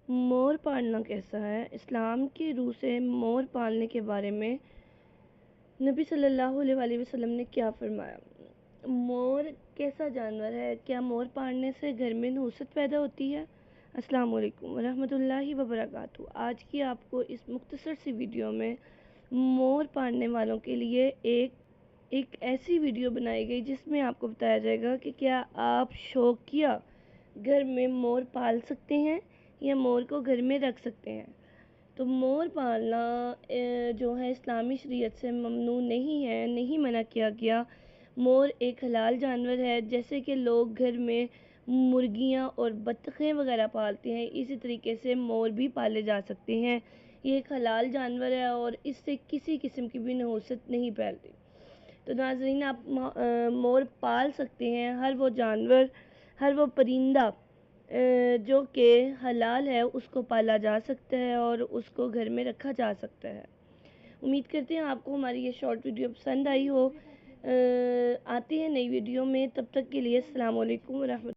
مور پالنا کیسا ہے؟ اسلام کی روح سے مور پالنے کے بارے میں نبی صلی اللہ علیہ وآلہ وسلم نے کیا فرمایا؟ مور کیسا جانور ہے؟ کیا مور پالنے سے گھر میں نحوست پیدا ہوتی ہے؟ السلام علیکم ورحمۃ اللہ وبرکاتہ۔ آج کی آپ کو اس مختصر سی ویڈیو میں مور پالنے والوں کے لیے ایک ایسی ویڈیو بنائی گئی جس میں آپ کو بتایا جائے گا کہ کیا آپ شوقیہ گھر میں مور پال سکتے ہیں یا مور کو گھر میں رکھ سکتے ہیں۔ تو مور پالنا جو ہے اسلامی شریعت سے ممنوع نہیں ہے، نہیں منع کیا گیا۔ مور ایک حلال جانور ہے، جیسے کہ لوگ گھر میں مرغیاں اور بطخیں وغیرہ پالتے ہیں، اسی طریقے سے مور بھی پالے جا سکتے ہیں۔ یہ ایک حلال جانور ہے اور اس سے کسی قسم کی بھی نحوست نہیں پھیلتی۔ تو ناظرین، آپ مور پال سکتے ہیں۔ ہر وہ جانور، ہر وہ پرندہ جو کہ حلال ہے اس کو پالا جا سکتا ہے اور اس کو گھر میں رکھا جا سکتا ہے۔ امید کرتے ہیں آپ کو ہماری یہ شارٹ ویڈیو پسند آئی ہو۔ آتے ہیں نئی ویڈیو میں، تب تک کے لیے السلام علیکم ورحمۃ اللہ۔